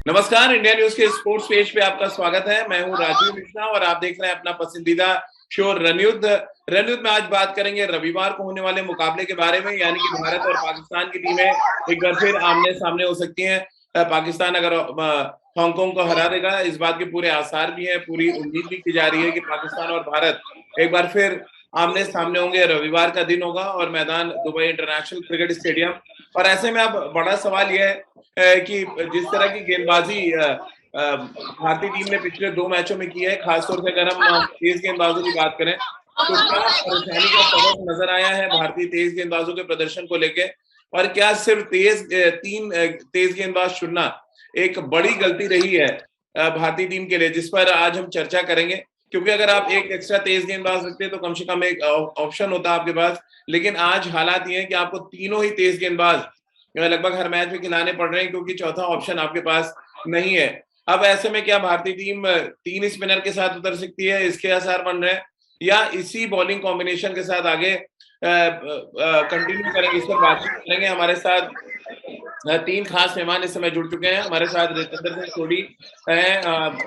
नमस्कार, India news के sports page पे आपका स्वागत है। मैं हूं राजीव मिश्रा और आप देख रहे हैं अपना पसंदीदा शो रणयुद्ध। रणयुद्ध में आज बात करेंगे रविवार को होने वाले मुकाबले के बारे में, यानी कि भारत और पाकिस्तान की टीमें एक बार फिर आमने सामने हो सकती हैं। पाकिस्तान अगर हांगकांग को हरा देगा, इस बात के पूरे आसार भी हैं, पूरी उम्मीद भी की जा रही है कि पाकिस्तान और भारत एक बार फिर आमने सामने होंगे। रविवार का दिन होगा और मैदान दुबई इंटरनेशनल क्रिकेट स्टेडियम। और ऐसे में अब बड़ा सवाल यह है कि जिस तरह की गेंदबाजी भारतीय टीम ने पिछले 2 मैचों में की है, खासतौर से अगर हम तेज गेंदबाजों की बात करें, तो क्या परेशानी का सबब नजर आया है भारतीय तेज गेंदबाजों के प्रदर्शन को लेके? और क्या सिर्फ तीन तेज गेंदबाज चुनना एक बड़ी गलती रही है भारतीय टीम के लिए, जिस पर आज हम चर्चा करेंगे। क्योंकि अगर आप एक एक्स्ट्रा तेज गेंदबाज रखते तो कम से कम एक ऑप्शन होता आपके पास, लेकिन आज हालात ये है कि आपको तीनों ही तेज गेंदबाज लगभग हर मैच में खिलाने पड़ रहे हैं, क्योंकि चौथा ऑप्शन आपके पास नहीं है। अब ऐसे में क्या भारतीय टीम 3 स्पिनर के साथ उतर सकती है, इसके आसार बन रहे हैं, या इसी बॉलिंग कॉम्बिनेशन के साथ आगे कंटिन्यू करेंगे? इस पर बातचीत करेंगे। हमारे साथ 3 खास मेहमान इस समय जुड़ चुके हैं। हमारे साथ रितेंद्र सिंह सोढ़ी है,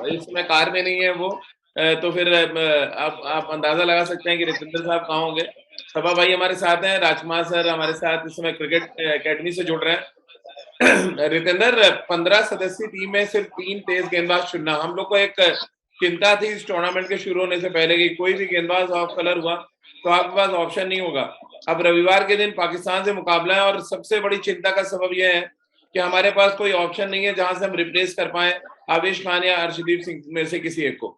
इस समय कार में नहीं है वो, तो फिर आप अंदाजा लगा सकते हैं कि रितेंद्र साहब कहाँ होंगे। सभा भाई हमारे साथ हैं, राजकुमार सर हमारे साथ इस समय क्रिकेट एकेडमी से जुड़ रहे हैं। रितेंद्र, 15 सदस्यीय टीम में सिर्फ 3 तेज गेंदबाज चुनना, हम लोग को एक चिंता थी इस टूर्नामेंट के शुरू होने से पहले कि कोई भी गेंदबाज ऑफ कलर हुआ तो आपके पास ऑप्शन नहीं होगा। अब रविवार के दिन पाकिस्तान से मुकाबला है और सबसे बड़ी चिंता का सबब यह है कि हमारे पास कोई ऑप्शन नहीं है जहां से हम रिप्लेस कर पाए आवेश खान या अर्शदीप सिंह में से किसी एक को।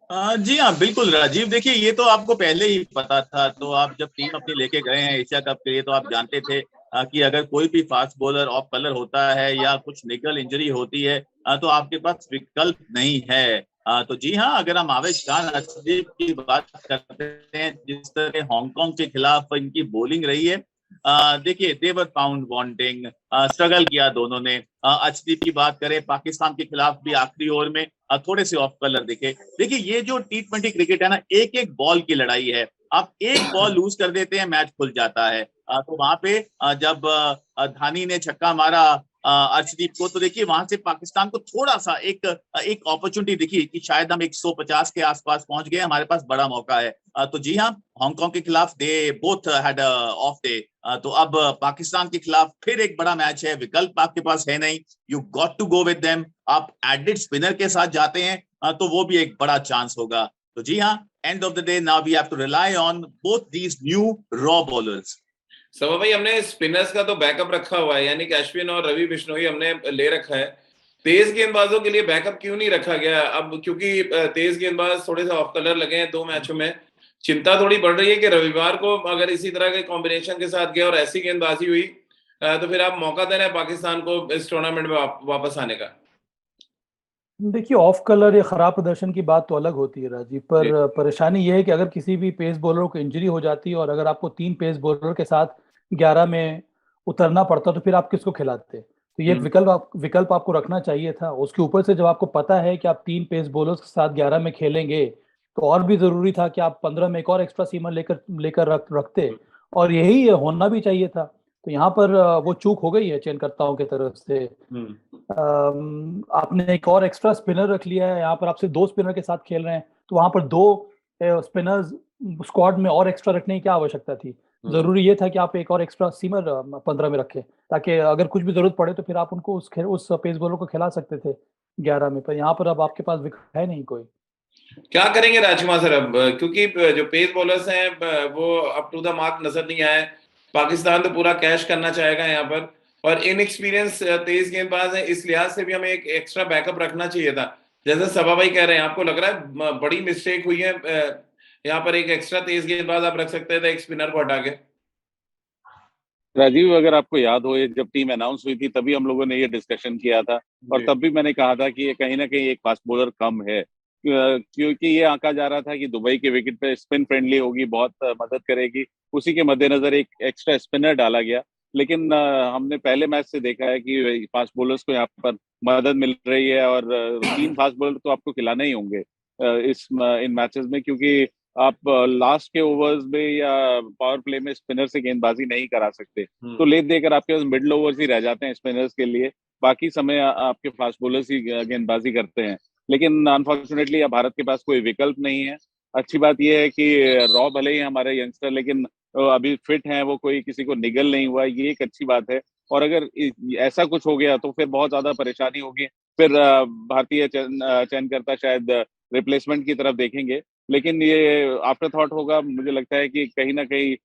जी हाँ, बिल्कुल राजीव। देखिए, ये तो आपको पहले ही पता था। तो आप जब टीम अपनी लेके गए हैं एशिया कप के लिए, तो आप जानते थे कि अगर कोई भी फास्ट बॉलर ऑफ कलर होता है या कुछ निकल इंजरी होती है, तो आपके पास विकल्प नहीं है। तो जी हाँ, अगर हम आवेश खान अर्शदीप की बात करते हैं, जिस तरह हांगकांग के खिलाफ इनकी बॉलिंग रही है, देखिए देवर फाउंड वांटिंग, स्ट्रगल किया दोनों ने। अर्शदीप की बात करें, पाकिस्तान के खिलाफ भी आखिरी ओवर में थोड़े से ऑफ कलर दिखे। देखिए, ये जो T20 क्रिकेट है ना, एक एक बॉल की लड़ाई है। आप एक बॉल लूज कर देते हैं, मैच खुल जाता है। तो वहां पे जब धानी ने छक्का मारा अर्शदीप को, तो देखिए वहां से पाकिस्तान को थोड़ा सा एक एक अपॉर्चुनिटी दिखी कि शायद हम 150 के आसपास पहुंच गए, हमारे पास बड़ा मौका है। तो जी हाँ, हांगकांग के खिलाफ they both had of day. तो अब पाकिस्तान के खिलाफ फिर एक बड़ा मैच है, विकल्प आपके पास है नहीं, you got to go with them. आप एडेड स्पिनर के साथ जाते हैं तो वो भी एक बड़ा चांस होगा। तो जी हाँ, end of the day now we have to rely on both these new raw bowlers. सवा भाई, हमने स्पिनर्स का तो बैकअप रखा हुआ है, यानी कि अश्विन और रवि बिश्नोई हमने ले रखा है। तेज गेंदबाजों के लिए बैकअप क्यों नहीं रखा गया अब? क्योंकि तेज गेंदबाज थोड़े से ऑफ कलर लगे हैं 2 मैचों में। चिंता थोड़ी बढ़ रही है कि रविवार को अगर इसी तरह के कॉम्बिनेशन के साथ गए और ऐसी गेंदबाजी हुई, तो फिर आप मौका दे रहे हैं पाकिस्तान को इस टूर्नामेंट में वापस आने का। देखिए, ऑफ कलर या खराब प्रदर्शन की बात तो अलग होती है राजीव, पर परेशानी यह है कि अगर किसी भी पेस बॉलर को इंजरी हो जाती है और अगर आपको 3 पेस बॉलर के साथ 11 में उतरना पड़ता तो फिर आप किसको खिलाते? तो ये एक विकल्प आपको रखना चाहिए था। उसके ऊपर से जब आपको पता है कि आप 3 पेस बॉलर्स के साथ 11 में खेलेंगे, तो और भी जरूरी था कि आप 15 में एक और एक्स्ट्रा सीमर लेकर लेकर रखते, और यही होना भी चाहिए था। तो यहाँ पर वो चूक हो गई है चयनकर्ताओं की तरफ से। आपने एक और एक्स्ट्रा स्पिनर रख लिया है, यहाँ पर आपसे 2 स्पिनर के साथ खेल रहे हैं, तो वहां पर 2 स्पिनर्स स्क्वाड में और एक्स्ट्रा रखने की क्या आवश्यकता थी? जरूरी ये था कि आप एक और एक्स्ट्रा सीमर 15 में रखें, ताकि अगर कुछ भी जरूरत पड़े तो फिर आप उनको उस पेस बॉलर को खिला सकते थे 11 में। पर यहाँ पर अब आपके पास विकल्प है नहीं कोई। क्या करेंगे राजकुमार सर अब? क्योंकि जो पेस बॉलर्स हैं वो अप टू द मार्क नजर नहीं आए। पाकिस्तान तो पूरा कैश करना चाहेगा यहाँ पर, और इनएक्सपीरियंस तेज गेंदबाज है, इस लिहाज से भी हमें एक एक्स्ट्रा बैकअप रखना चाहिए था। जैसे सभा भाई कह रहे हैं, आपको लग रहा है बड़ी मिस्टेक हुई है यहाँ पर? एक एक्स्ट्रा तेज गेंदबाज आप रख सकते थे एक स्पिनर को हटा के। राजीव, अगर आपको याद हो, ये जब टीम अनाउंस हुई थी तभी हम लोगों ने ये डिस्कशन किया था, और तब भी मैंने कहा था कि ये कहीं ना कहीं एक फास्ट बॉलर कम है, क्योंकि ये आंका जा रहा था कि दुबई के विकेट पे स्पिन फ्रेंडली होगी, बहुत मदद करेगी। उसी के मद्देनजर एक एक्स्ट्रा स्पिनर डाला गया। लेकिन हमने पहले मैच से देखा है कि फास्ट बॉलर्स को यहाँ पर मदद मिल रही है, और 3 फास्ट बॉलर तो आपको खिलाने ही होंगे इन मैचेस में, क्योंकि आप लास्ट के ओवर्स में या पावर प्ले में स्पिनर से गेंदबाजी नहीं करा सकते, तो ले देकर आपके पास मिडिल ओवर्स ही रह जाते हैं स्पिनर्स के लिए। बाकी समय आपके फास्ट बॉलर्स ही गेंदबाजी करते हैं। लेकिन अनफॉर्चुनेटली अब भारत के पास कोई विकल्प नहीं है। अच्छी बात यह है कि रॉ भले ही हमारे यंगस्टर, लेकिन अभी फिट हैं, वो कोई किसी को निगल नहीं हुआ, ये एक अच्छी बात है। और अगर ऐसा कुछ हो गया तो फिर बहुत ज्यादा परेशानी होगी। फिर भारतीय चयनकर्ता शायद रिप्लेसमेंट की तरफ देखेंगे। लेकिन ये आफ्टर थॉट होगा, मुझे लगता है कि कहीं ना कहीं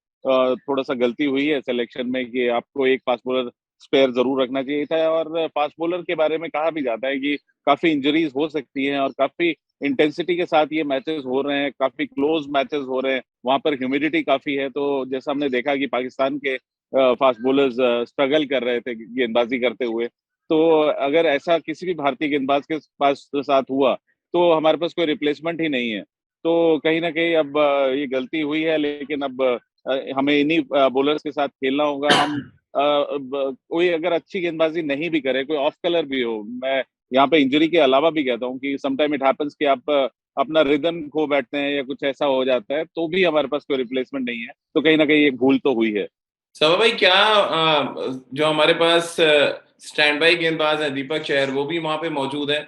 थोड़ा सा गलती हुई है सिलेक्शन में, कि आपको एक फास्ट बॉलर स्पेयर जरूर रखना चाहिए था। और फास्ट बॉलर के बारे में कहा भी जाता है कि काफी इंजरीज हो सकती हैं और काफी इंटेंसिटी के साथ ये मैचेस हो रहे हैं, काफी क्लोज मैचेस हो रहे हैं, वहां पर ह्यूमिडिटी काफी है। तो जैसा हमने देखा कि पाकिस्तान के फास्ट बॉलर्स स्ट्रगल कर रहे थे गेंदबाजी करते हुए। तो अगर ऐसा किसी भी भारतीय गेंदबाज के पास साथ हुआ तो हमारे पास कोई रिप्लेसमेंट ही नहीं है। तो कहीं ना कहीं अब ये गलती हुई है, लेकिन अब हमें इन्हीं बॉलर्स के साथ खेलना होगा। हम कोई अगर अच्छी गेंदबाजी नहीं भी करे, कोई ऑफ कलर भी हो, मैं यहाँ पे इंजरी के अलावा भी कहता हूँ कि समटाइम इट हैपेंस कि आप अपना रिदम खो बैठते हैं या कुछ ऐसा हो जाता है, तो भी हमारे पास कोई रिप्लेसमेंट नहीं है। तो कहीं ना कहीं एक भूल तो हुई है। सवा भाई, क्या जो हमारे पास स्टैंड बाई गेंदबाज है दीपक चहर, वो भी वहां पे मौजूद है,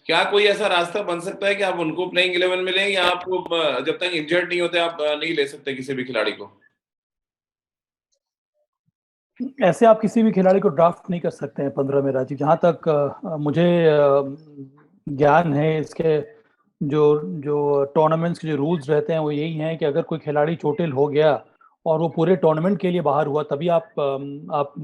क्या कोई ऐसा रास्ता बन सकता है कि आप उनको प्लेइंग 11 में लें, या आपको जब तक इंजर्ड नहीं होते आप नहीं ले सकते किसी भी खिलाड़ी को? ऐसे आप किसी भी खिलाड़ी को ड्राफ्ट नहीं कर सकते हैं 15 में राजीव, जहाँ तक मुझे ज्ञान है इसके। जो जो टूर्नामेंट्स के जो रूल्स रहते हैं वो यही हैं कि अगर कोई खिलाड़ी चोटिल हो गया और वो पूरे टूर्नामेंट के लिए बाहर हुआ, तभी आप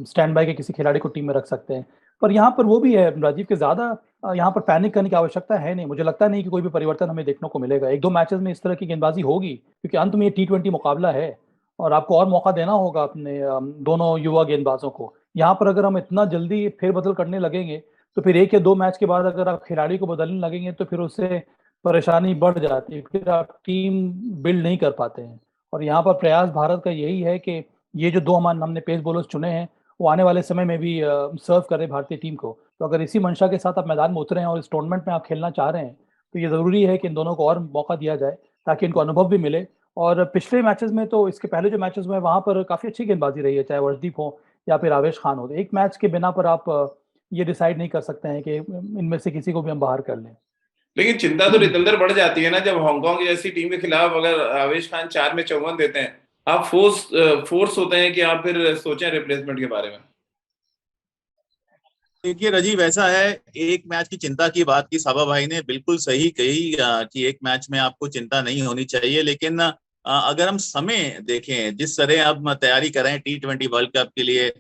स्टैंड बाय के किसी खिलाड़ी को टीम में रख सकते हैं। पर यहाँ पर वो भी है राजीव के ज़्यादा यहाँ पर पैनिक करने की आवश्यकता है नहीं। मुझे लगता नहीं कि कोई भी परिवर्तन हमें देखने को मिलेगा। एक दो मैचेस में इस तरह की गेंदबाजी होगी, क्योंकि अंत में ये T20 मुकाबला है और आपको और मौका देना होगा अपने दोनों युवा गेंदबाजों को। यहाँ पर अगर हम इतना जल्दी फेरबदल करने लगेंगे तो फिर एक या दो मैच के बाद अगर आप खिलाड़ी को बदलने लगेंगे तो फिर उससे परेशानी बढ़ जाती है, फिर आप टीम बिल्ड नहीं कर पाते हैं। और यहाँ पर प्रयास भारत का यही है कि ये जो दो हमने पेस बॉलर्स चुने हैं वो आने वाले समय में भी सर्व करें भारतीय टीम को। तो अगर इसी मंशा के साथ आप मैदान में उतरे हैं और इस टूर्नामेंट में आप खेलना चाह रहे हैं तो ये ज़रूरी है कि इन दोनों को और मौका दिया जाए ताकि इनको अनुभव भी मिले। और पिछले मैचेस में तो इसके पहले जो मैचेस हुए वहाँ पर काफ़ी अच्छी गेंदबाजी रही है, चाहे वर्षदीप हो या फिर आवेश खान हो। एक मैच के बिना पर आप ये डिसाइड नहीं कर सकते हैं कि इनमें से किसी को भी हम बाहर कर लें। लेकिन चिंता तो रितंदर बढ़ जाती है ना, जब हांगकांग जैसी टीम के खिलाफ अगर आवेश खान 4 में 54 देते हैं, आप फोर्स होते हैं कि आप फिर सोचें रिप्लेसमेंट के बारे में। देखिए राजीव, ऐसा है, एक मैच की चिंता की बात की साबा भाई ने, बिल्कुल सही कही कि एक मैच में आपको चिंता नहीं होनी चाहिए। लेकिन अगर हम समय देखें, जिस तरह अब तैयारी कर रहे हैं T20 वर्ल्ड कप के लिए,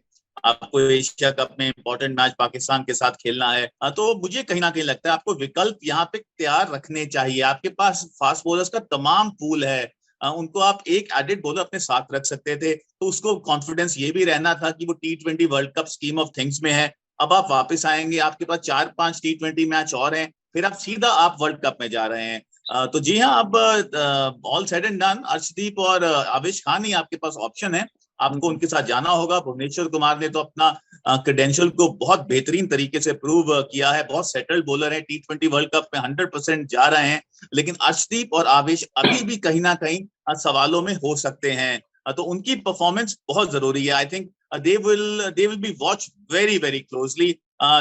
आपको एशिया कप में इंपॉर्टेंट मैच पाकिस्तान के साथ खेलना है, तो मुझे कहीं ना कहीं लगता है आपको विकल्प यहाँ पे तैयार रखने चाहिए। आपके पास फास्ट बॉलर्स का तमाम पूल है, उनको आप एक एडेड बॉलर अपने साथ रख सकते थे, तो उसको कॉन्फिडेंस ये भी रहना था कि वो T20 world cup scheme of things में है। अब आप वापस आएंगे, आपके पास 4-5 T20 मैच और हैं, फिर आप सीधा आप वर्ल्ड कप में जा रहे हैं। तो जी हाँ, अब all said and done, Arshdeep और आवेश खान ही आपके पास ऑप्शन है। आपको उनके साथ जाना होगा। भुवनेश्वर कुमार ने तो अपना क्रेडेंशियल को बहुत बेहतरीन तरीके से प्रूव किया है, बहुत सेटल्ड बॉलर है, T20 वर्ल्ड कप में 100% जा रहे हैं। लेकिन अर्शदीप और आवेश अभी भी कहीं ना कहीं सवालों में हो सकते हैं, तो उनकी परफॉर्मेंस बहुत जरूरी है। I think they will be watched very very closely।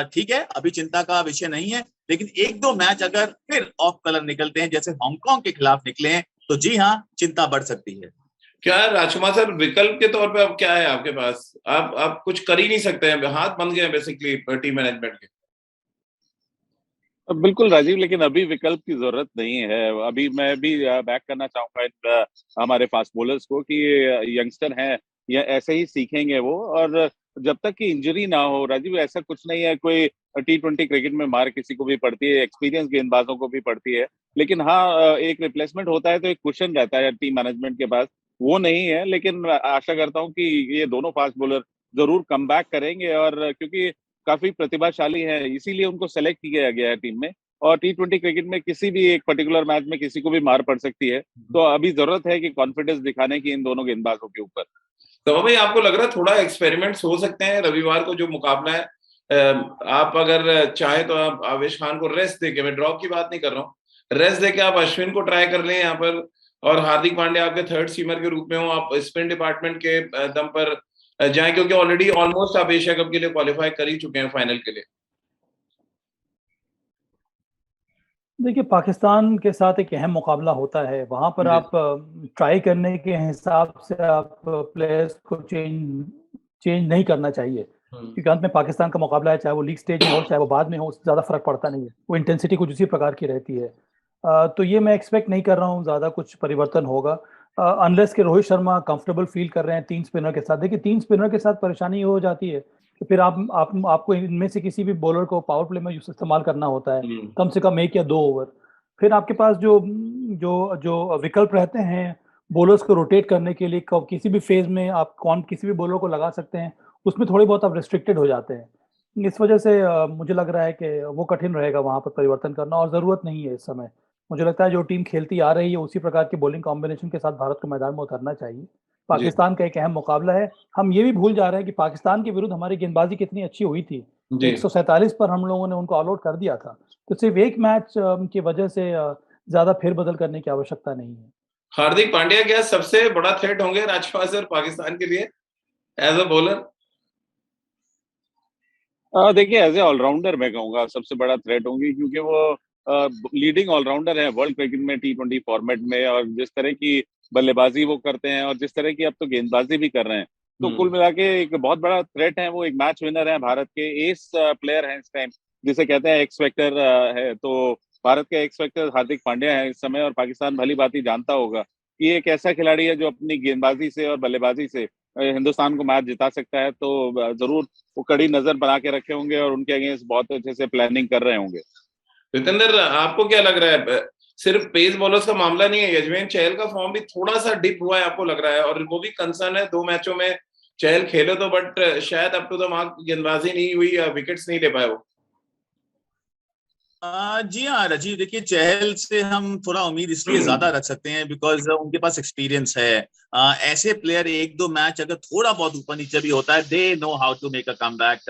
ठीक है, अभी चिंता का विषय नहीं है, लेकिन एक दो मैच अगर फिर ऑफ कलर निकलते हैं जैसे हांगकांग के खिलाफ निकले हैं, तो जी हाँ, चिंता बढ़ सकती है। क्या राजकुमार सर, विकल्प के तौर पे अब क्या है आपके पास? आप कुछ कर ही नहीं सकते हैं, हाथ बन गए बेसिकली टीम मैनेजमेंट के। बिल्कुल राजीव, लेकिन अभी विकल्प की जरूरत नहीं है। अभी मैं भी बैक करना चाहूंगा हमारे फास्ट बॉलर्स को कि यंगस्टर हैं, या ऐसे ही सीखेंगे वो। और जब तक कि इंजरी ना हो राजीव, ऐसा कुछ नहीं है, कोई T20 क्रिकेट में मार किसी को भी पड़ती है, एक्सपीरियंस गेंदबाजों को भी पड़ती है। लेकिन हाँ, एक रिप्लेसमेंट होता है तो एक क्वेश्चन रहता है टीम मैनेजमेंट के पास, वो नहीं है। लेकिन आशा करता हूँ कि ये दोनों फास्ट बॉलर जरूर कम बैक करेंगे, और क्योंकि काफी प्रतिभाशाली है, इसीलिए उनको सेलेक्ट किया गया है टीम में। और T20 क्रिकेट में किसी भी एक पर्टिकुलर मैच में किसी को भी मार पड़ सकती है, तो अभी जरूरत है कि कॉन्फिडेंस दिखाने की इन दोनों गेंदबाजों के ऊपर। तो भाई, आपको लग रहा है थोड़ा एक्सपेरिमेंट्स हो सकते हैं रविवार को जो मुकाबला है? आप अगर चाहे तो आप आवेश खान को रेस्ट देके, मैं ड्रॉप की बात नहीं कर रहा हूँ, रेस्ट देके आप अश्विन को ट्राई कर लें यहाँ पर, और हार्दिक पांड्या आपके थर्ड सीमर के रूप में हो, आप स्पिन डिपार्टमेंट के दम पर जाएं, क्योंकि ऑलरेडी ऑलमोस्ट आप एशिया कप के लिए क्वालिफाई कर ही चुके हैं फाइनल के लिए? देखिए, पाकिस्तान के साथ एक अहम मुकाबला होता है, वहां पर आप ट्राई करने के हिसाब से आप प्लेयर्स को चेंज नहीं करना चाहिए, क्योंकि अंत में पाकिस्तान का मुकाबला है, चाहे वो लीग स्टेज में हो चाहे वो बाद में हो, उससे ज़्यादा फर्क पड़ता नहीं है, वो इंटेंसिटी कुछ उसी प्रकार की रहती है। तो ये मैं एक्सपेक्ट नहीं कर रहा हूँ ज़्यादा कुछ परिवर्तन होगा, अनलेस कि रोहित शर्मा कंफर्टेबल फील कर रहे हैं 3 स्पिनर के साथ। देखिए, 3 स्पिनर के साथ परेशानी ये हो जाती है कि फिर आपको इनमें से किसी भी बॉलर को पावर प्ले में इस्तेमाल करना होता है, कम से कम 1 या 2 ओवर। फिर आपके पास जो जो जो विकल्प रहते हैं बॉलर्स को रोटेट करने के लिए, किसी भी फेज में आप किसी भी बॉलर को लगा सकते हैं, उसमें थोड़ी बहुत आप रिस्ट्रिक्टेड हो जाते हैं। इस वजह से मुझे लग रहा है कि वो कठिन रहेगा वहां पर परिवर्तन करना, और ज़रूरत नहीं है इस समय। मुझे लगता है जो टीम खेलती आ रही है उसी प्रकार की बॉलिंग कॉम्बिनेशन के साथ भारत को मैदान में उतरना चाहिए। पाकिस्तान का एक अहम मुकाबला है, हम ये भी भूल जा रहे हैं कि पाकिस्तान के विरुद्ध हमारी गेंदबाजी कितनी अच्छी हुई थी। 147 पर हम लोगों ने उनको ऑल आउट कर दिया था, तो सिर्फ एक मैच की वजह से ज्यादा फेरबदल करने की आवश्यकता नहीं है। हार्दिक पांड्या क्या सबसे बड़ा थ्रेट होंगे राजपास और पाकिस्तान के लिए एज अ बॉलर? देखिए, एज ए ऑलराउंडर मैं कहूंगा सबसे बड़ा थ्रेट होंगी, क्योंकि वो लीडिंग ऑलराउंडर है वर्ल्ड क्रिकेट में T20 फॉर्मेट में, और जिस तरह की बल्लेबाजी वो करते हैं और जिस तरह की अब तो गेंदबाजी भी कर रहे हैं, तो कुल मिला के एक बहुत बड़ा थ्रेट है। वो एक मैच विनर है, भारत के एस प्लेयर हैं इस टाइम, जिसे कहते हैं एक्स फैक्टर है। तो भारत के एक्स फैक्टर हार्दिक पांड्या है इस समय, और पाकिस्तान भली बात ही जानता होगा कि ये एक ऐसा खिलाड़ी है जो अपनी गेंदबाजी से और बल्लेबाजी से हिंदुस्तान को मैच जिता सकता है। तो जरूर वो कड़ी नजर बना के रखे होंगे और उनके अगेंस्ट बहुत अच्छे से प्लानिंग कर रहे होंगे। जितेंद्र, आपको क्या लग रहा है, सिर्फ पेस बॉलर्स का मामला नहीं है, यजवेंद्र चहल का फॉर्म भी थोड़ा सा डिप हुआ है आपको लग रहा है? और वो भी कंसर्न है, 2 मैचों में चहल खेले तो, बट शायद अप टू द मार्क गेंदबाजी नहीं हुई या विकेट्स नहीं ले पाए वो। जी हाँ राजीव, देखिए चहल से हम थोड़ा उम्मीद इसलिए ज्यादा रख सकते हैं बिकॉज उनके पास एक्सपीरियंस है। ऐसे प्लेयर 1-2 मैच अगर थोड़ा बहुत ऊपर नीचे भी होता है, they know how to make a comeback.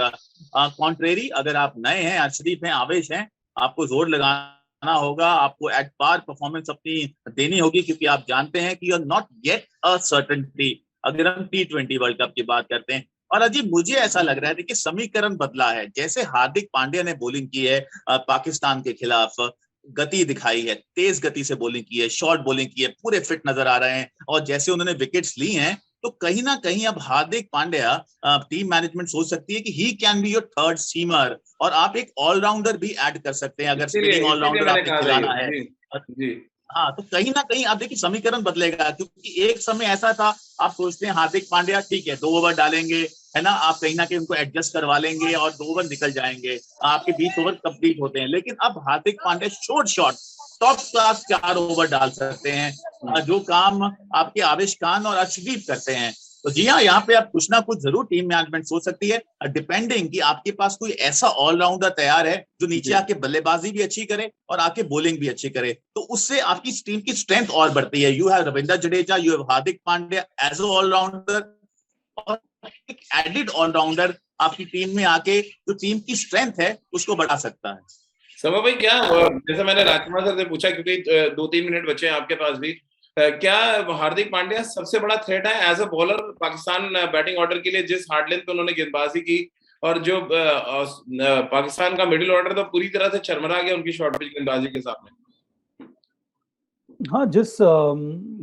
Contrary अगर आप नए हैं, अर्शदीप हैं, आवेश हैं, आपको जोर लगाना होगा, आपको एट पार परफॉर्मेंस अपनी देनी होगी, क्योंकि आप जानते हैं कि you are not yet a certainty अगर हम T20 वर्ल्ड कप की बात करते हैं। और अजीब मुझे ऐसा लग रहा है कि समीकरण बदला है। जैसे हार्दिक पांड्या ने बॉलिंग की है पाकिस्तान के खिलाफ, गति दिखाई है, तेज गति से बॉलिंग की है, शॉर्ट बॉलिंग की है, पूरे फिट नजर आ रहे हैं, और जैसे उन्होंने विकेट्स ली हैं, तो कहीं ना कहीं अब हार्दिक पांड्या, टीम मैनेजमेंट सोच सकती है कि he can be your third seamer, और आप एक ऑलराउंडर भी ऐड कर सकते हैं अगर स्पिनिंग इसीलिए ऑलराउंडर मैंने आपने कहा था खिलाना है। जी जी। हाँ, तो कहीं ना कहीं आप देखिए समीकरण बदलेगा, क्योंकि एक समय ऐसा था, आप सोचते हैं हार्दिक पांड्या ठीक है 2 ओवर डालेंगे, है ना, आप कहीं ना कहीं उनको एडजस्ट करवा लेंगे और 2 ओवर निकल जाएंगे, आपके 20 ओवर कंप्लीट होते हैं। लेकिन अब Hardik Pandya short top class 4 over डाल सकते हैं, जो काम आपके आवेश खान और अर्शदीप करते हैं। तो जी हाँ, यहाँ पे आप कुछ ना कुछ जरूर टीम मैनेजमेंट सोच सकती है, डिपेंडिंग कि आपके पास कोई ऐसा ऑलराउंडर तैयार है जो नीचे आके बल्लेबाजी भी अच्छी करे और आके बॉलिंग भी अच्छी करे, तो उससे आपकी टीम की स्ट्रेंथ और बढ़ती है। You have Ravindra Jadeja, you have Hardik Pandya as a allrounder, और एक एडिड ऑलराउंडर आपकी टीम में आके जो टीम की स्ट्रेंथ है उसको बढ़ा सकता है। समा भाई, क्या जैसे मैंने राजकुमार सर से पूछा, क्योंकि 2-3 मिनट बचे हैं आपके पास भी, क्या हार्दिक पांड्या सबसे बड़ा थ्रेट है as a bowler Pakistan batting order के लिए, जिस हार्ड लेंथ पे उन्होंने गेंदबाजी की, और जो पाकिस्तान का मिडिल ऑर्डर तो पूरी तरह से चरमरा गया उनकी शॉर्ट पिच गेंदबाजी के सामने? हाँ, जिस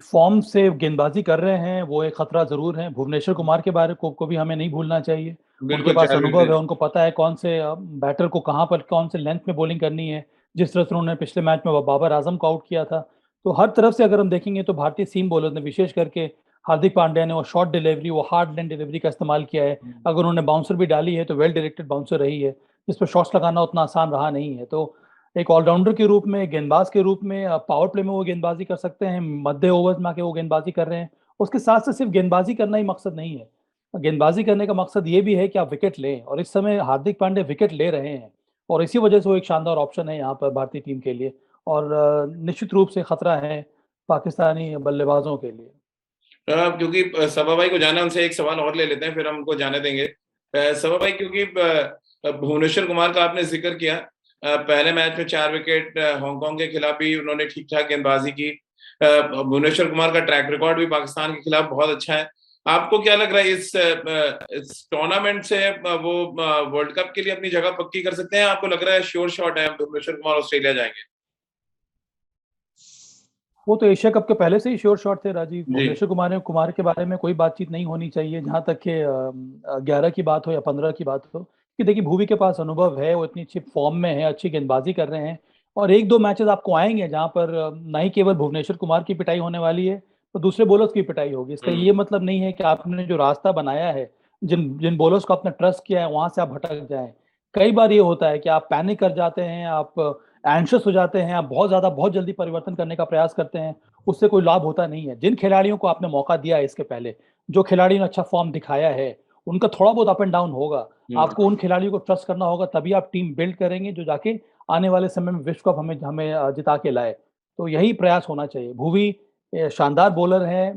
फॉर्म से गेंदबाजी कर रहे हैं वो एक खतरा जरूर है। भुवनेश्वर कुमार के बारे को भी हमें नहीं भूलना चाहिए, उनके पास अनुभव है, उनको पता है कौन से बैटर को कहाँ पर कौन से लेंथ में बॉलिंग करनी है। जिस तरह से उन्होंने पिछले मैच में बाबर आजम को आउट किया था, तो हर तरफ से अगर हम देखेंगे तो भारतीय सीम बॉलर ने, विशेष करके हार्दिक पांड्या ने, वो शॉर्ट डिलीवरी, वो हार्ड लेंथ डिलीवरी का इस्तेमाल किया है। अगर उन्होंने बाउंसर भी डाली है तो वेल डायरेक्टेड बाउंसर रही है, जिस पर शॉट्स लगाना उतना आसान रहा नहीं है। तो एक ऑलराउंडर के रूप में, गेंदबाज के रूप में, पावर प्ले में वो गेंदबाजी कर सकते हैं, मध्य ओवर्स में आके वो गेंदबाजी कर रहे हैं। उसके साथ साथ सिर्फ गेंदबाजी करना ही मकसद नहीं है, गेंदबाजी करने का मकसद ये भी है कि आप विकेट लें, और इस समय हार्दिक पांड्या विकेट ले रहे हैं, और इसी वजह से वो एक शानदार ऑप्शन है यहाँ पर भारतीय टीम के लिए, और निश्चित रूप से खतरा है पाकिस्तानी बल्लेबाजों के लिए। क्योंकि सबा भाई को जाना, उनसे एक सवाल और ले लेते हैं फिर हमको जाने देंगे। सबा भाई, क्योंकि भुवनेश्वर कुमार का आपने जिक्र किया, पहले मैच में 4 विकेट, हांगकांग के खिलाफ भी उन्होंने ठीक ठाक गेंदबाजी की, भुवनेश्वर कुमार का ट्रैक रिकॉर्ड भी पाकिस्तान के खिलाफ बहुत अच्छा है। आपको क्या लग रहा है इस टूर्नामेंट से वो वर्ल्ड कप के लिए अपनी जगह पक्की कर सकते हैं? आपको लग रहा है श्योर शॉट है भुवनेश्वर कुमार ऑस्ट्रेलिया जाएंगे? वो तो एशिया कप के पहले से ही श्योर शॉट थे राजीव। जी। भुवनेश्वर कुमार के बारे में कोई बातचीत नहीं होनी चाहिए, जहां तक कि 11 की बात हो या 15 की बात हो। कि देखिए भुवी के पास अनुभव है, वो इतनी अच्छी फॉर्म में है, अच्छी गेंदबाजी कर रहे हैं, और एक दो मैचेस आपको आएंगे जहां पर ना ही केवल भुवनेश्वर कुमार की पिटाई होने वाली है, तो दूसरे बॉलर्स की पिटाई होगी। इसका ये मतलब नहीं है कि आपने जो रास्ता बनाया है, जिन जिन बॉलर्स को आपने ट्रस्ट किया है, वहां से आप भटक जाएं। कई बार ये होता है कि आप पैनिक कर जाते हैं, आप एंशियस हो जाते हैं, आप बहुत जल्दी परिवर्तन करने का प्रयास करते हैं, उससे कोई लाभ होता नहीं है। जिन खिलाड़ियों को आपने मौका दिया है इसके पहले, जो खिलाड़ी ने अच्छा फॉर्म दिखाया है, उनका थोड़ा बहुत अप एंड डाउन होगा। आपको उन खिलाड़ियों को ट्रस्ट करना होगा, तभी आप टीम बिल्ड करेंगे जो जाके आने वाले समय में विश्व कप हमें हमें जिता के लाए। तो यही प्रयास होना चाहिए। भुवी शानदार बॉलर हैं,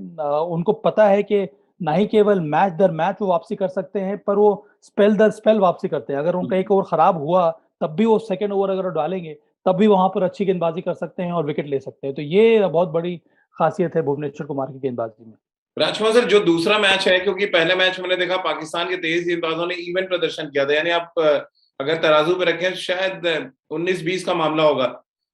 उनको पता है कि ना ही केवल मैच दर मैच वो वापसी कर सकते हैं, पर वो स्पेल दर स्पेल वापसी करते हैं। अगर उनका एक ओवर खराब हुआ, तब भी वो सेकंड ओवर अगर डालेंगे, तब भी वहां पर अच्छी गेंदबाजी कर सकते हैं और विकेट ले सकते हैं। तो ये बहुत बड़ी खासियत है भुवनेश्वर कुमार की गेंदबाजी में। राजकुमार सर, जो दूसरा मैच है, क्योंकि पहले मैच मैंने देखा पाकिस्तान के 23 गेंदबाजों ने इवन प्रदर्शन किया था, यानी आप अगर तराजू पे रखें शायद 19-20 का मामला होगा।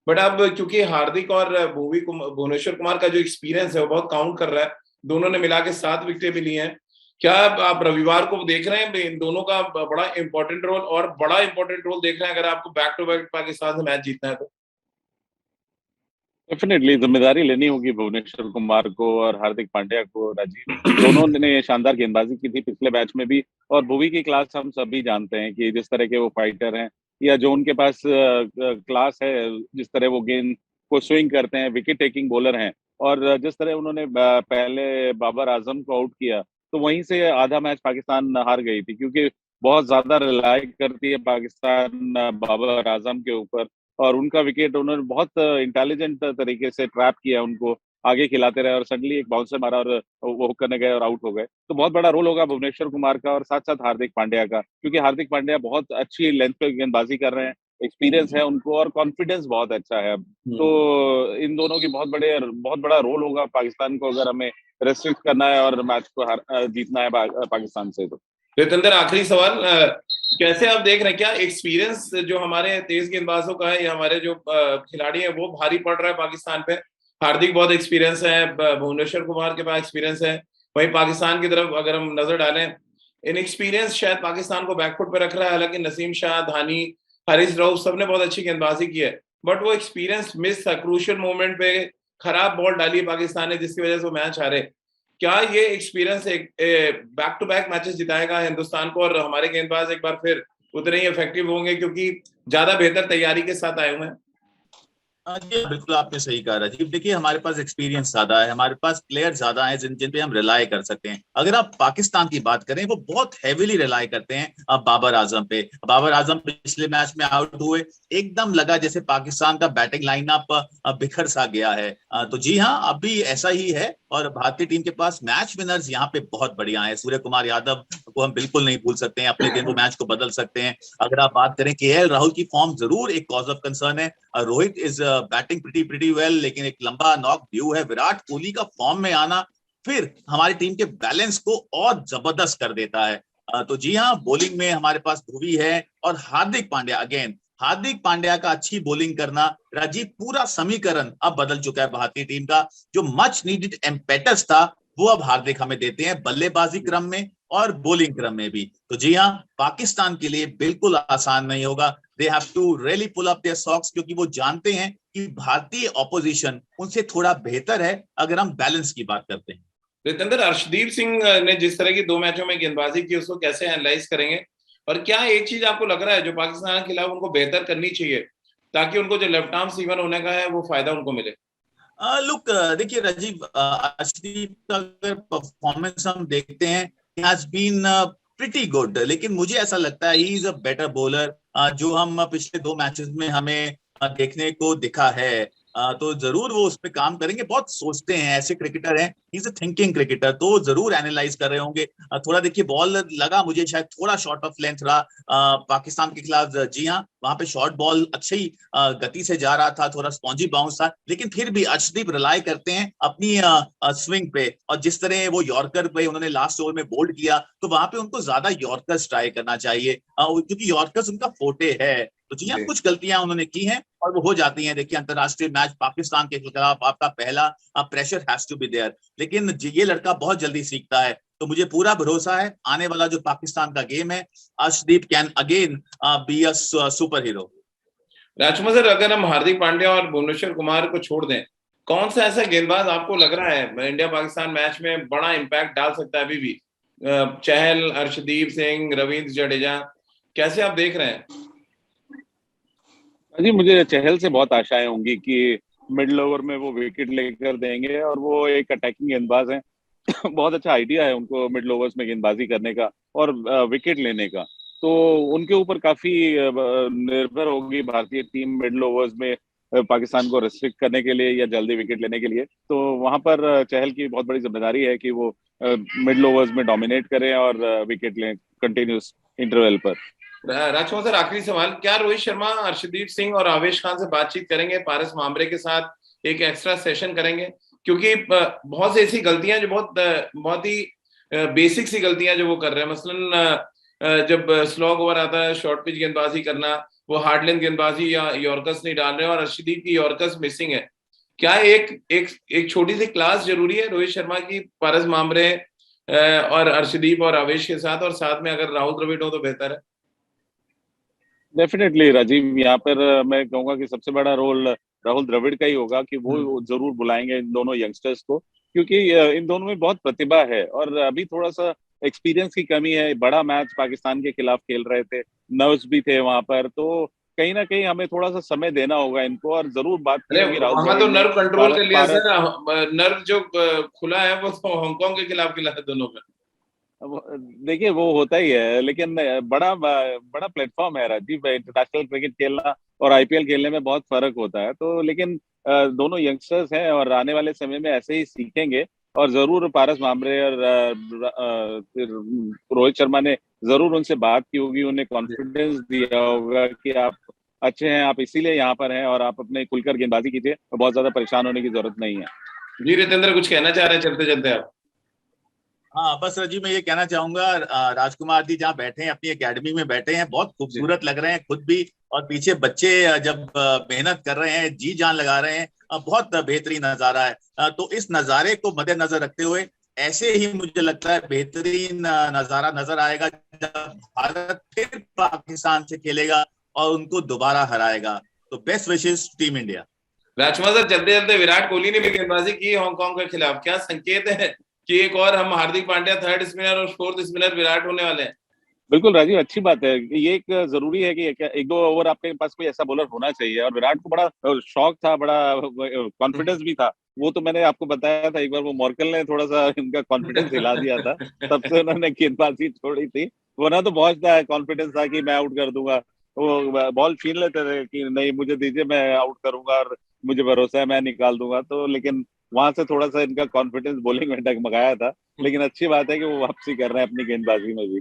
बट अब क्योंकि हार्दिक और भुवनेश्वर कुमार का जो एक्सपीरियंस है वो बहुत काउंट कर रहा है, दोनों ने मिला के 7 विकेटें भी ली हैं। क्या आप रविवार को देख रहे हैं इन दोनों का बड़ा इंपॉर्टेंट रोल, और बड़ा इंपॉर्टेंट रोल देख रहे हैं अगर आपको बैक टू बैक पाकिस्तान से मैच जीतना है तो? डेफिनेटली जिम्मेदारी लेनी होगी भुवनेश्वर कुमार को और हार्दिक पांड्या को। राजीव, दोनों ने शानदार गेंदबाजी की थी पिछले मैच में भी, और भुवी की क्लास हम सभी जानते हैं कि जिस तरह के वो फाइटर हैं, या जो उनके पास क्लास है, जिस तरह वो गेंद को स्विंग करते हैं, विकेट टेकिंग बॉलर हैं। और जिस तरह उन्होंने पहले बाबर आजम को आउट किया, तो वहीं से आधा मैच पाकिस्तान हार गई थी, क्योंकि बहुत ज्यादा रिलाई करती है पाकिस्तान बाबर आजम के ऊपर, और उनका विकेट उन्होंने बहुत इंटेलिजेंट तरीके से ट्रैप किया, उनको आगे खिलाते रहे, और सडनली एक बाउंसर मारा और वो हुक करने गए और आउट हो गए। तो बहुत बड़ा रोल होगा भुवनेश्वर कुमार का और साथ साथ हार्दिक पांड्या का, क्योंकि हार्दिक पांड्या बहुत अच्छी लेंथ पे गेंदबाजी कर रहे हैं, एक्सपीरियंस है उनको और कॉन्फिडेंस बहुत अच्छा है अब। तो इन दोनों की बहुत बड़ा रोल होगा पाकिस्तान को, अगर हमें रेस्ट्रिक्ट करना है और मैच को जीतना है पाकिस्तान से। तो जितेंद्र, आखिरी सवाल, कैसे आप देख रहे हैं, क्या एक्सपीरियंस जो हमारे तेज गेंदबाजों का है या हमारे जो खिलाड़ी हैं वो भारी पड़ रहा है पाकिस्तान पे? हार्दिक बहुत एक्सपीरियंस है, भुवनेश्वर कुमार के पास एक्सपीरियंस है, वहीं पाकिस्तान की तरफ अगर हम नजर डालें, इनएक्सपीरियंस शायद पाकिस्तान को बैकफुट पे रख रहा है। हालांकि नसीम शाह, धानी, हारिस रऊफ सबने बहुत अच्छी गेंदबाजी की है, बट वो एक्सपीरियंस मिस था, क्रूशियल मोमेंट पे खराब बॉल डाली पाकिस्तान ने जिसकी वजह से वो मैच हारे। क्या ये एक्सपीरियंस एक बैक टू बैक मैचेस जिताएगा हिंदुस्तान को, और हमारे गेंदबाज एक बार फिर उतने ही इफेक्टिव होंगे क्योंकि ज्यादा बेहतर तैयारी के साथ आए हुए हैं? जी बिल्कुल, आपने सही कहा राजीव। देखिए हमारे पास एक्सपीरियंस ज्यादा है, हमारे पास प्लेयर ज्यादा है जिन पे हम रिलाई कर सकते हैं। अगर आप पाकिस्तान की बात करें, वो बहुत हैवीली रिलाई करते हैं अब बाबर आजम पे। बाबर आजम पिछले मैच में आउट हुए, एकदम लगा जैसे पाकिस्तान का बैटिंग लाइनअप बिखर सा गया है। तो जी हाँ, अभी ऐसा ही है, और भारतीय टीम के पास मैच विनर्स यहाँ पे बहुत बढ़िया है। सूर्य कुमार यादव को हम बिल्कुल नहीं भूल सकते हैं, अपने दिन वो मैच को बदल सकते हैं। अगर आप बात करें केएल राहुल की फॉर्म जरूर एक कॉज ऑफ कंसर्न है। Rohit is batting pretty well, लेकिन एक लंबा नॉक ड्यू है। विराट कोहली का फॉर्म में आना फिर हमारी टीम के बैलेंस को और जबरदस्त कर देता है। तो जी हाँ, बॉलिंग में हमारे पास भुवी है और हार्दिक पांड्या। अगेन हार्दिक पांड्या का अच्छी बॉलिंग करना, राजीव, पूरा समीकरण अब बदल चुका है भारतीय टीम का। जो मच नीडेड एम्पेटस था वो अब हार्दिक हमें देते हैं, बल्लेबाजी क्रम में और बॉलिंग क्रम में भी। तो जी हाँ, पाकिस्तान के लिए बिल्कुल आसान नहीं होगा। They have to really pull up their socks, क्योंकि वो जानते हैं कि भारतीय ऑपोजिशन उनसे थोड़ा बेहतर है अगर हम बैलेंस की बात करते हैं। जितेंद्र, अर्शदीप सिंह ने जिस तरह की 2 मैचों में गेंदबाजी की, उसको कैसे एनालाइज करेंगे? और क्या एक चीज आपको लग रहा है जो पाकिस्तान के खिलाफ उनको बेहतर करनी चाहिए ताकि उनको जो लेफ्ट आर्म सीमर होने का है वो फायदा उनको मिले? लुक, देखिए राजीव, अर्शदीप का अगर परफॉर्मेंस हम देखते हैं, हैज बीन प्रिटी गुड, लेकिन मुझे ऐसा लगता है he is a better bowler. जो हम पिछले 2 मैचेस में हमें देखने को दिखा है, तो जरूर वो उस पर काम करेंगे। बहुत सोचते हैं, ऐसे क्रिकेटर हैं, he is a thinking cricketer, तो जरूर एनालाइज कर रहे होंगे। थोड़ा देखिए बॉल लगा मुझे शायद थोड़ा शॉर्ट ऑफ लेंथ रहा पाकिस्तान के खिलाफ। जी हाँ, वहां पे शॉर्ट बॉल अच्छी गति से जा रहा था, थोड़ा स्पॉन्जी बाउंस था, लेकिन फिर भी अर्शदीप रिलाई करते हैं अपनी स्विंग पे, और जिस तरह वो यॉर्कर पे उन्होंने लास्ट ओवर में बोल्ड किया, तो वहां पे उनको ज्यादा यॉर्कर्स ट्राई करना चाहिए, क्योंकि यॉर्कर्स उनका फोटे है। तो जी हाँ, कुछ गलतियां उन्होंने की हैं और वो हो जाती हैं। देखिए अंतरराष्ट्रीय मैच पाकिस्तान के खिलाफ आपका पहला pressure has to be there, लेकिन ये लड़का बहुत जल्दी सीखता है, तो मुझे पूरा भरोसा है आने वाला जो पाकिस्तान का गेम है, Arshdeep can again be a super hero. Rajkumar sir, अगर हम हार्दिक पांड्या और भुवनेश्वर कुमार को छोड़ दें, कौन सा ऐसा गेंदबाज आपको लग रहा है इंडिया पाकिस्तान मैच में बड़ा इंपैक्ट डाल सकता है अभी भी? चहल, अर्शदीप सिंह, रवींद्र जडेजा, कैसे आप देख रहे हैं? जी, मुझे चहल से बहुत आशाएं होंगी कि मिडिल ओवर में वो विकेट लेकर देंगे, और वो एक अटैकिंग गेंदबाज हैं। बहुत अच्छा आइडिया है उनको मिडिल ओवर्स में गेंदबाजी करने का और विकेट लेने का, तो उनके ऊपर काफी निर्भर होगी भारतीय टीम मिडिल ओवर्स में पाकिस्तान को रिस्ट्रिक्ट करने के लिए या जल्दी विकेट लेने के लिए। तो वहां पर चहल की बहुत बड़ी जिम्मेदारी है कि वो मिडिल ओवर्स में डोमिनेट करें और विकेट लें कंटिन्यूस इंटरवल पर। राजकुमार सर, आखिरी सवाल, क्या रोहित शर्मा, अर्शदीप सिंह और आवेश खान से बातचीत करेंगे? पारस मामरे के साथ एक एक्स्ट्रा सेशन करेंगे? क्योंकि बहुत सी ऐसी गलतियां जो बहुत ही बेसिक सी गलतियां जो वो कर रहे हैं, मसलन जब स्लॉग ओवर आता है, शॉर्ट पिच गेंदबाजी करना, वो हार्ड लेंथ गेंदबाजी या यॉर्कर्स नहीं डाल रहे हैं, और अर्शदीप की यॉर्कर्स मिसिंग है। क्या एक छोटी सी क्लास जरूरी है रोहित शर्मा की, पारस मामरे और अर्शदीप और आवेश के साथ, और साथ में अगर राहुल द्रविड़ हो तो बेहतर है? डेफिनेटली राजीव, यहाँ पर मैं कहूंगा कि सबसे बड़ा रोल राहुल द्रविड़ का ही होगा कि वो जरूर बुलाएंगे इन दोनों यंगस्टर्स को, क्योंकि इन दोनों में बहुत प्रतिभा है और अभी थोड़ा सा एक्सपीरियंस की कमी है। बड़ा मैच पाकिस्तान के खिलाफ खेल रहे थे, नर्व्स भी थे वहां पर, तो कहीं ना कहीं हमें थोड़ा सा समय देना होगा इनको, और जरूर बात की होगी राहुल वहां तो द्रविड़ ने। नर्व कंट्रोल कर लिया सर, नर्व जो खुला है वो तो हांगकांग के खिलाफ खिला है दोनों में। देखिए वो होता ही है, लेकिन बड़ा बड़ा प्लेटफॉर्म है राजीव, इंटरनेशनल क्रिकेट खेलना और आईपीएल खेलने में बहुत फर्क होता है। तो लेकिन दोनों यंगस्टर्स हैं और आने वाले समय में ऐसे ही सीखेंगे, और जरूर पारस मामरे और रोहित शर्मा ने जरूर उनसे बात की होगी, उन्हें कॉन्फिडेंस दिया होगा कि आप अच्छे हैं, आप इसीलिए यहाँ पर हैं और आप अपने खुलकर गेंदबाजी कीजिए, बहुत ज्यादा परेशान होने की जरूरत नहीं है। जी रितेंद्र, कुछ कहना चाह रहे हैं चलते चलते आप? हाँ बस राजीव, मैं ये कहना चाहूंगा, राजकुमार जी जहाँ बैठे हैं अपनी एकेडमी में बैठे हैं, बहुत खूबसूरत लग रहे हैं खुद भी, और पीछे बच्चे जब मेहनत कर रहे हैं, जी जान लगा रहे हैं, बहुत बेहतरीन नजारा है। तो इस नजारे को मद्देनजर रखते हुए ऐसे ही मुझे लगता है बेहतरीन नजारा नजर आएगा जब भारत फिर पाकिस्तान से खेलेगा और उनको दोबारा हराएगा। तो बेस्ट विशेस टीम इंडिया। राजकुमार सर, चलते चलते विराट कोहली ने भी गेंदबाजी की हांगकांग के खिलाफ, क्या संकेत है कि एक और हम हार्दिक पांड्या थर्ड स्पिनर और फोर्थ स्पिनर विराट होने वाले हैं? बिल्कुल राजीव, अच्छी बात है। ये एक जरूरी है कि एक दो ओवर आपके पास कोई ऐसा बॉलर होना चाहिए, और विराट को बड़ा शौक था, बड़ा कॉन्फिडेंस भी था। वो तो मैंने आपको बताया था, एक बार वो मॉर्कल ने थोड़ा सा इनका कॉन्फिडेंस हिला दिया था, तब से उन्होंने गेंदबाजी छोड़ी थी। वरना तो बहुत कॉन्फिडेंस था कि मैं आउट कर दूंगा, वो बॉल छीन लेते थे कि नहीं मुझे दीजिए, मैं आउट करूंगा और मुझे भरोसा है मैं निकाल दूंगा। तो लेकिन वहां से थोड़ा सा इनका कॉन्फिडेंस बॉलिंग में डगमगाया था, लेकिन अच्छी बात है कि वो वापसी कर रहे हैं अपनी गेंदबाजी में भी।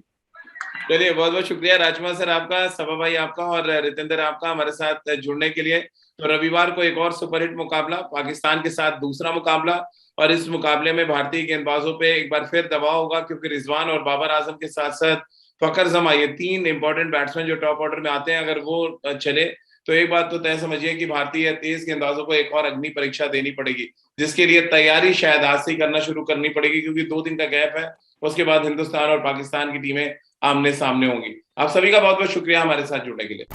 चलिए, बहुत बहुत शुक्रिया राजकुमार सर आपका, सभा भाई आपका, और रितेंद्र आपका हमारे साथ जुड़ने के लिए। तो रविवार को एक और सुपरहिट मुकाबला, पाकिस्तान के साथ दूसरा मुकाबला, और इस मुकाबले में भारतीय गेंदबाजों पे एक बार फिर दबाव होगा, क्योंकि रिजवान और बाबर आजम के साथ साथ फखर जमा, ये तीन इंपॉर्टेंट बैट्समैन जो टॉप ऑर्डर में आते हैं, अगर वो चले तो एक बात तो तय समझिए कि भारतीय तेज गेंदबाजों को एक और अग्नि परीक्षा देनी पड़ेगी, जिसके लिए तैयारी शायद आज से ही करना शुरू करनी पड़ेगी, क्योंकि 2 दिन का गैप है। उसके बाद हिंदुस्तान और पाकिस्तान की टीमें आमने सामने होंगी। आप सभी का बहुत बहुत शुक्रिया हमारे साथ जुड़ने के लिए।